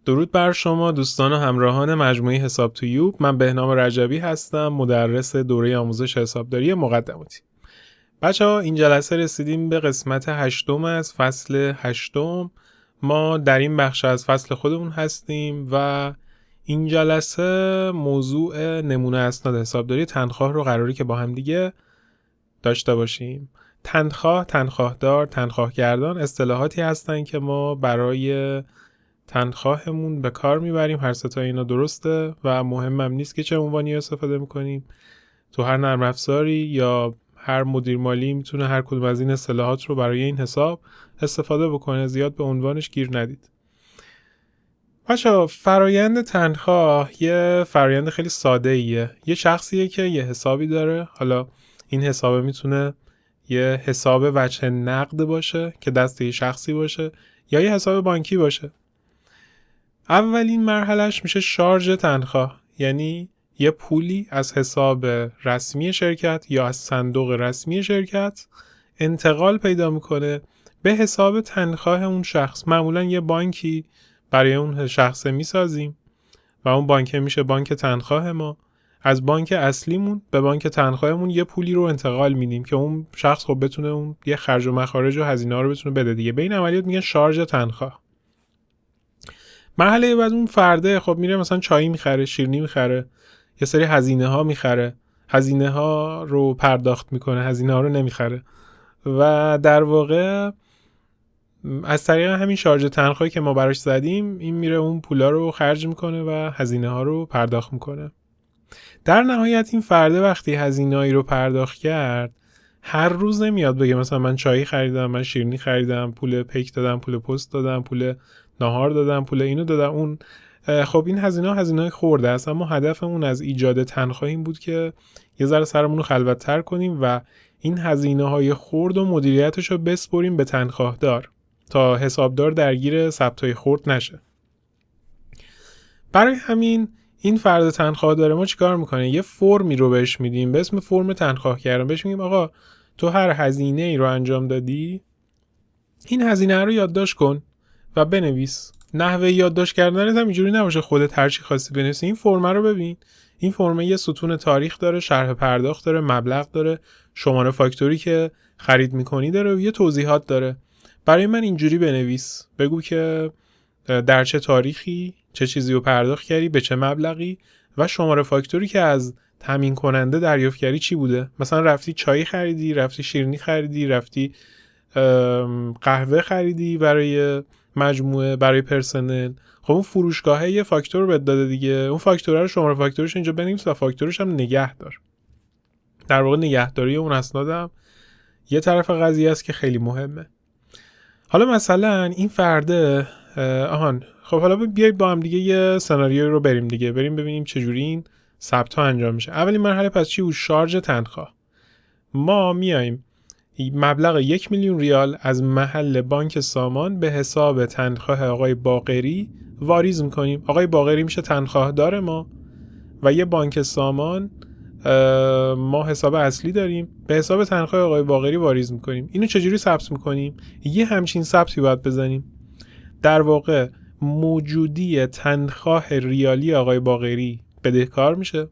درود بر شما دوستان و همراهان مجموعه حساب تویوب. من بهنام رجبی هستم، مدرس دوره آموزش حسابداری مقدماتی. بچه‌ها این جلسه رسیدیم به قسمت 8 از فصل 8. ما در این بخش از فصل خودمون هستیم و این جلسه موضوع نمونه اسناد حسابداری تنخواه رو قراری که با هم دیگه داشته باشیم. تنخواه، تنخواهدار، تنخواهگردان اصطلاحاتی هستن که ما برای تنخواهمون به کار میبریم. هر سه تا اینا درسته و مهمم نیست که چه عنوانی استفاده میکنیم. تو هر نرم افزاری یا هر مدیر مالی میتونه هر کدوم از این اصطلاحات رو برای این حساب استفاده بکنه. زیاد به عنوانش گیر ندید. بچه‌ها فرایند تنخواه یه فرایند خیلی ساده ایه. یه شخصیه که یه حسابی داره. حالا این حساب میتونه یه حساب وجه نقد باشه که دست یه شخصی باشه یا یه حساب بانکی باشه. اولین مرحلهش میشه شارژ تنخواه، یعنی یه پولی از حساب رسمی شرکت یا از صندوق رسمی شرکت انتقال پیدا میکنه به حساب تنخواه اون شخص. معمولا یه بانکی برای اون شخص میسازیم و اون بانک میشه بانک تنخواه ما. از بانک اصلیمون به بانک تنخواهمون یه پولی رو انتقال میدیم که اون شخص خب بتونه اون یه خرج و مخارج و هزینه ها رو بتونه بده دیگه. به این عملیات میگن شارژ تنخواه. مرحله بعد اون فرده خب میره مثلا چای میخره، شیرینی میخره، یه سری هزینه ها میخره، هزینه ها رو پرداخت میکنه، هزینه ها رو نمیخره و در واقع از طریق همین شارژ تنخواهی که ما براش زدیم این میره اون پولا رو خرج میکنه و هزینه ها رو پرداخت میکنه. در نهایت این فرده وقتی هزینه‌ای رو پرداخت کرد هر روز نمیاد بگه مثلا من چای خریدم، من شیرینی خریدم، پول پیک دادم، پول پست دادم، پول ناهار دادم، پول اینو دادم اون. خب این هزینه‌های خورده است، اما هدفمون از ایجاد تنخواه این بود که یه ذره سرمون رو خلوت‌تر کنیم و این هزینه‌های خرد و مدیریتش رو بسپریم به تنخواهدار تا حسابدار درگیر ثبت‌های خرد نشه. برای همین این فرد تنخواه داره ما چیکار میکنه؟ یه فرمی رو بهش میدیم به اسم فرم تنخواه کردن. بهش میگیم آقا تو هر هزینه ای رو انجام دادی این هزینه رو یادداشت کن و بنویس. نحوه یادداشت کردنت هم اینجوری نباشه خودت هر چی خواستی بنویس. این فرم رو ببین. این فرم یه ستون تاریخ داره، شرح پرداخت داره، مبلغ داره، شماره فاکتوری که خرید میکنی داره و یه توضیحات داره. برای من اینجوری بنویس. بگو که در چه تاریخی چه چیزی رو پرداخت کردی، به چه مبلغی و شماره فاکتوری که از تامین کننده دریافت کردی چی بوده. مثلا رفتی چای خریدی، رفتی شیرینی خریدی، رفتی قهوه خریدی برای مجموعه، برای پرسنل. خب اون فروشگاهه یه فاکتور بهت داده دیگه. اون فاکتوره رو شماره فاکتورش اینجا بنویس و فاکتورش هم نگه دار. در واقع نگهداری اون اسنادم یه طرف قضیه است که خیلی مهمه. حالا مثلا این فرده خب حالا بیایید با هم دیگه یه سناریو رو بریم ببینیم چجوری این ثبت ها انجام میشه. اولین مرحله پس چی بود؟ شارژ تنخواه. ما میایم مبلغ 1 میلیون ریال از محل بانک سامان به حساب تنخواه آقای باقری واریز میکنیم. آقای باقری میشه تنخواهدار ما و یه بانک سامان ما حساب اصلی داریم، به حساب تنخواه آقای باقری واریز میکنیم. اینو چجوری ثبت میکنیم؟ یه همچین ثبتی باید بزنیم. در واقع موجودی تنخواه ریالی آقای باقری بدهکار میشه،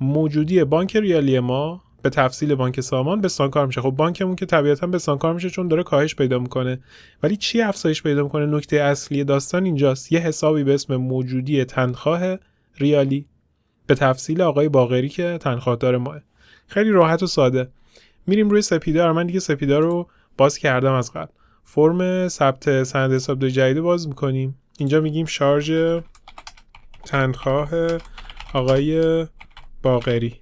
موجودی بانک ریالی ما به تفصیل بانک سامان بستانکار میشه. خب بانکمون که طبیعتا بستانکار میشه چون داره کاهش پیدا میکنه، ولی چی افزایش پیدا میکنه؟ نکته اصلی داستان اینجاست. یه حسابی به اسم موجودی تنخواه ریالی به تفصیل آقای باقری که تنخواهدار ماه. خیلی راحت و ساده. میریم روی سپیدار. من دیگه سپیدار رو باز کردم از قبل. فرم ثبت سند حسابداری جدید باز میکنیم. اینجا میگیم شارژ تنخواه آقای باقری.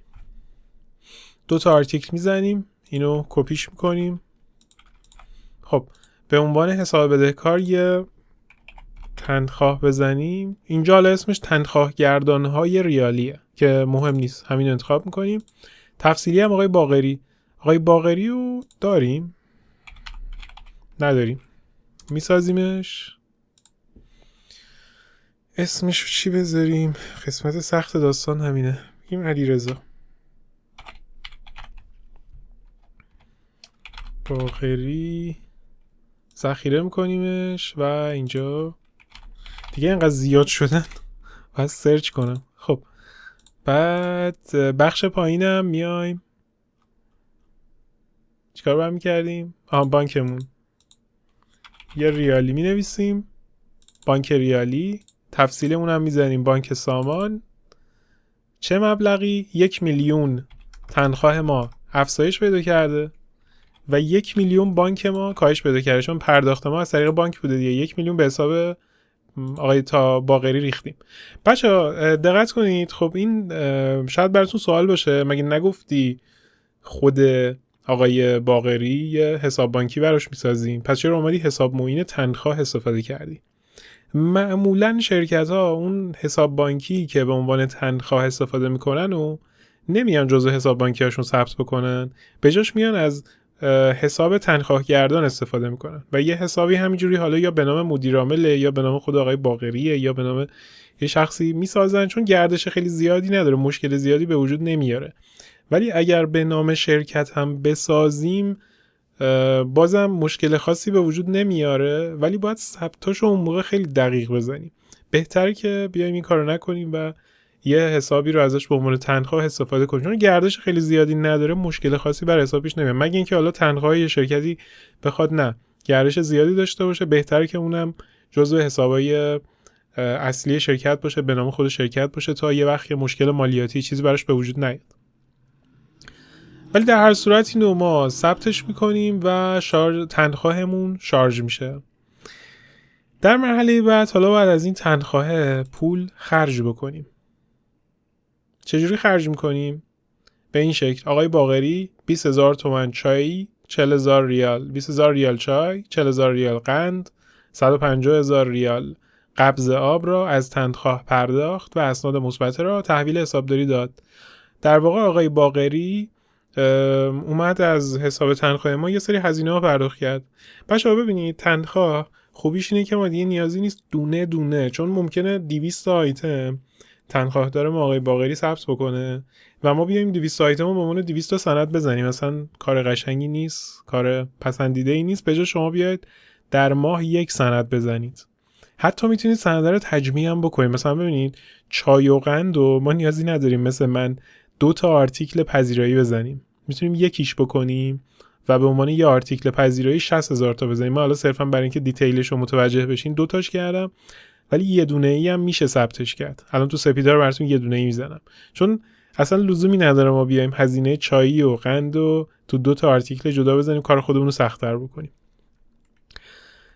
2 تا آرتیکل میزنیم، اینو کپیش میکنیم. خب به عنوان حساب بدهکار یه تنخواه بزنیم. اینجا حالا اسمش تنخواه گردانهای ریالیه که مهم نیست، همین انتخاب میکنیم. تفصیلی هم آقای باقری. آقای باقری رو داریم؟ نداریم. میسازیمش. اسمش چی بذاریم؟ قسمت سخت داستان همینه. بگیم علیرضا باقری ذخیره میکنیمش و اینجا دیگه اینقدر زیاد شدن باید سرچ کنم. خب بعد بخش پایینم میایم چیکار باید میکردیم؟ بانکمون یه ریالی می نویسیم، بانک ریالی، تفصیلمون هم میزنیم بانک سامان. چه مبلغی؟ 1,000,000 تنخواه ما افزایش پیدا کرده و 1,000,000 بانک ما کاهش پیدا کرده، چون پرداخت ما از طریق بانک بوده دیگه. 1,000,000 به حساب آقای تا باقری ریختیم. بچه‌ها دقت کنید. خب این شاید براتون سوال باشه، مگه نگفتی خود آقای باقری یه حساب بانکی براش میسازیم، پس چرا اومدی حساب معین تنخواه استفاده کردی؟ معمولا شرکت ها اون حساب بانکی که به عنوان تنخواه استفاده میکنن و نمیان جزو حساب بانکی هاشون ثبت بکنن، به جاش میان از حساب تنخواه گردان استفاده میکنن و یه حسابی همینجوری حالا یا به نام مدیرعامل یا به نام خود آقای باقریه یا به نام یه شخصی میسازن، چون گردش خیلی زیادی نداره، مشکل زیادی به وجود نمیاره. ولی اگر به نام شرکت هم بسازیم بازم مشکل خاصی به وجود نمیاره، ولی باید ثبتاشو اون موقع خیلی دقیق بزنیم. بهتره که بیایم این کارو نکنیم و یه حسابی رو ازش به عنوان تنخواه استفاده کنیم، چون گردش خیلی زیادی نداره، مشکل خاصی بر حسابش نمیاد، مگه اینکه حالا تنخواه یه شرکتی بخواد نه گردش زیادی داشته باشه، بهتره که اونم جزو حسابای اصلی شرکت باشه، به نام خود شرکت باشه، تا یه وقت مشکل مالیاتی چیزی براش به وجود نیاد. ولی در هر صورت اینو ما ثبتش میکنیم و تنخواهمون شارژ میشه. در مرحله بعد حالا بعد از این تنخواه پول خرج بکنیم. چجوری خرج میکنیم؟ به این شکل: آقای باقری 20,000 تومان چای، 40,000 ریال، 20,000 ریال چای، 40,000 ریال قند، 150,000 ریال قبض آب را از تنخواه پرداخت و اسناد مثبت را تحویل حسابداری داد. در واقع آقای باقری اومد از حساب تنخواه ما یه سری هزینه ها پرداخت کرد. بچه‌ها ببینید تنخواه خوبیش اینه که ما دیگه نیازی نیست دونه دونه، چون ممکنه 200 آیتم تنخواه داره ما آقای باقری ثبت بکنه و ما بیایم 200 آیتم رو به عنوان 200 سند بزنیم. مثلا کار قشنگی نیست، کار پسندیده ای نیست. به جای شما بیاید در ماه یک سند بزنید، حتی میتونید سند رو تجمیع هم بکنید. مثلا ببینید چای و قند و ما نیازی نداریم مثل من 2 آرتیکل پذیرایی بزنیم، میتونیم یکیش بکنیم و به عنوان یه آرتیکل پذیرایی 60,000 تا بزنیم. ما حالا صرفا برای اینکه دیتیلش رو متوجه بشین 2 تاش کردم، ولی یه دونه ای هم میشه ثبتش کرد. الان تو سپیدار براتون یه دونه ای میزنم، چون اصلا لزومی نداره ما بیایم هزینه چایی و قند و تو 2 آرتیکل جدا بزنیم، کار خودمون رو سخت‌تر بکنیم.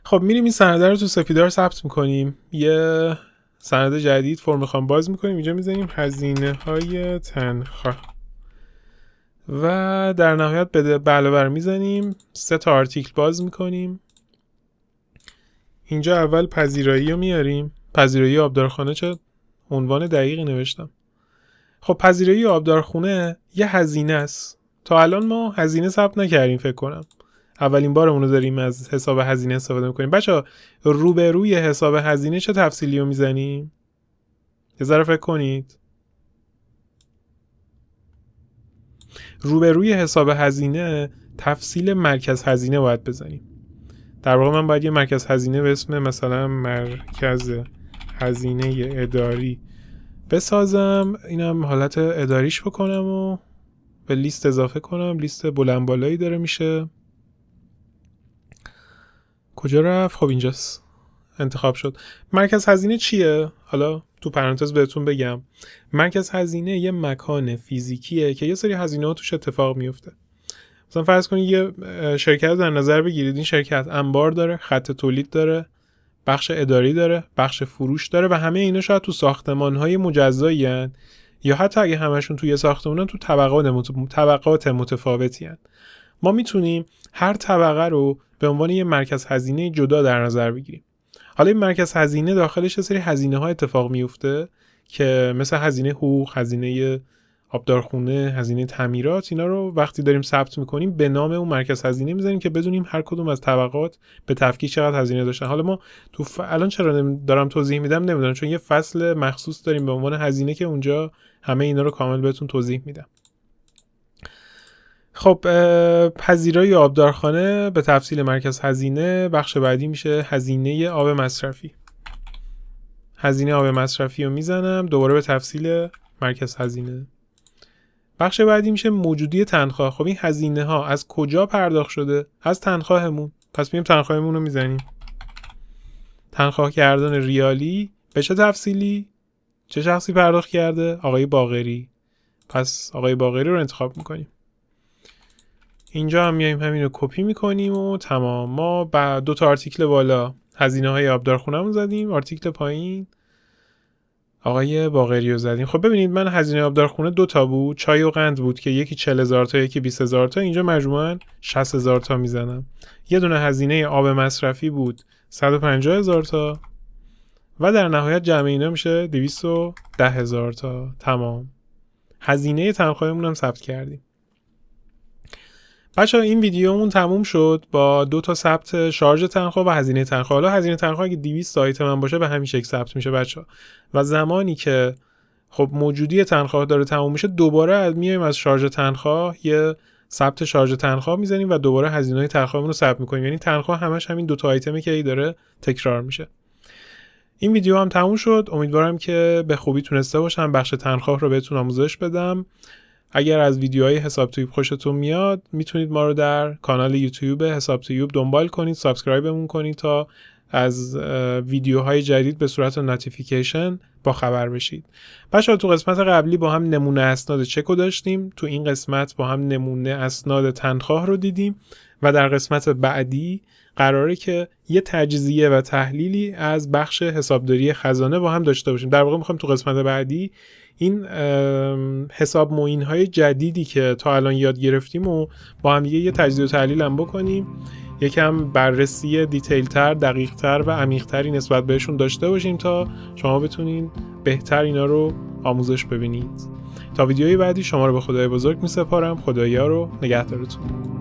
خب میریم این سند رو تو سپیدار ثبت میکنیم، یه سند جدید فرم خوان باز میکنیم، اینجا میزنیم هزینه های تنخواه و در نهایت به علاوه میزنیم 3 آرتیکل باز میکنیم. اینجا اول پذیرایی رو میاریم، پذیرایی آبدارخانه، چه عنوان دقیقی نوشتم. خب پذیرایی آبدارخونه یه هزینه است، تا الان ما هزینه ثبت نکردیم، فکر کنم اولین بارمون رو داریم از حساب هزینه استفاده میکنیم. بچه‌ها روبروی حساب هزینه چه تفصیلی رو میزنیم؟ یه ذره فکر کنید. روبروی حساب هزینه تفصیل مرکز هزینه باید بزنیم. در واقع من باید یه مرکز هزینه به اسم مثلا مرکز هزینه اداری بسازم، اینم حالت اداریش بکنم و به لیست اضافه کنم. لیست بلند بالایی داره میشه. کجا رفت؟ خب اینجاست، انتخاب شد. مرکز هزینه چیه؟ حالا تو پرانتز بهتون بگم، مرکز هزینه یه مکان فیزیکیه که یه سری هزینه ها توش اتفاق میفته. مثلا فرض کنید یه شرکت رو در نظر بگیرید، این شرکت انبار داره، خط تولید داره، بخش اداری داره، بخش فروش داره و همه اینا شاید تو ساختمان‌های مجزایی هستند، یا حتی اگه همشون توی ساختمانن تو طبقات متفاوتی هستند. ما میتونیم هر طبقه رو به عنوان یه مرکز هزینه جدا در نظر بگیریم. حالا این مرکز هزینه داخلش یه سری هزینه ها اتفاق میفته که مثل هزینه حقوق، هزینه آبدارخونه، هزینه تعمیرات، اینا رو وقتی داریم ثبت میکنیم به نام اون مرکز هزینه میذاریم که بدونیم هر کدوم از طبقات به تفکیک چقدر هزینه داشتن. حالا ما تو الان چرا دارم توضیح میدم نمیدونم، چون یه فصل مخصوص داریم به عنوان هزینه که اونجا همه اینا رو کامل بهتون توضیح میدم. خب پذیرایی آبدارخانه به تفصیل مرکز هزینه. بخش بعدی میشه هزینه آب مصرفی. هزینه آب مصرفی رو میزنم، دوباره به تفصیل مرکز هزینه. بخش بعدی میشه موجودی تنخواه. خب این هزینه ها از کجا پرداخت شده؟ از تنخواهمون. پس مییم تنخواهمون رو میزنیم. تنخواه کردن ریالی به چه تفصیلی؟ چه شخصی پرداخت کرده؟ آقای باقری. پس آقای باقری رو انتخاب میکنیم. اینجا هم میایم همین رو کپی میکنیم و تمام. ما بعد 2 تا آرتیکل بالا هزینه های آبدارخونه‌مون زدیم، آرتیکل پایین آقای باقری رو زدیم. خب ببینید من هزینه آبدارخونه 2 تا بود، چای و قند بود که یکی 40,000 تا یکی 20,000 تا، اینجا مجموعاً 60,000 تا میزنم. یه دونه هزینه آب مصرفی بود 150,000 تا و در نهایت جمع اینا میشه 210,000 تا. تمام. هزینه تنخواهمون هم ثبت کردیم. بچه‌ها این ویدیومون تموم شد با 2 تا ثبت شارژ تنخواه و هزینه تنخواه. حالا هزینه تنخواه اگه 200 آیتم هم باشه به همین شکل ثبت میشه بچه‌ها. و زمانی که خب موجودی تنخواه داره تموم میشه، دوباره میایم از شارژ تنخواه یه ثبت شارژ تنخواه میزنیم و دوباره هزینه‌های تنخواهمون رو ثبت می‌کنیم. یعنی تنخواه همش همین 2 تا آیتمی که داره تکرار میشه. این ویدیو هم تموم شد. امیدوارم که به خوبی تونسته باشم بخش تنخواه رو بهتون آموزش بدم. اگر از ویدیوهای حساب تویوب خوشتون میاد میتونید ما رو در کانال یوتیوب حساب تویوب دنبال کنید، سابسکرایبمون کنید تا از ویدیوهای جدید به صورت نوتیفیکیشن با خبر بشید. بچه‌ها تو قسمت قبلی با هم نمونه اسناد چک داشتیم، تو این قسمت با هم نمونه اسناد تنخواه رو دیدیم و در قسمت بعدی قراره که یه تجزیه و تحلیلی از بخش حسابداری خزانه با هم داشته باشیم. در واقع میخوایم تو قسمت بعدی این حساب معین‌های جدیدی که تا الان یاد گرفتیم و با هم یه تجزیه و تحلیل هم بکنیم، یکم بررسی دیتیل تر، دقیق تر و عمیق تری نسبت بهشون داشته باشیم تا شما بتونین بهتر اینا رو آموزش ببینید. تا ویدیوی بعدی شما رو به خدای بزرگ میسپارم. خدایا رو نگهدارتون.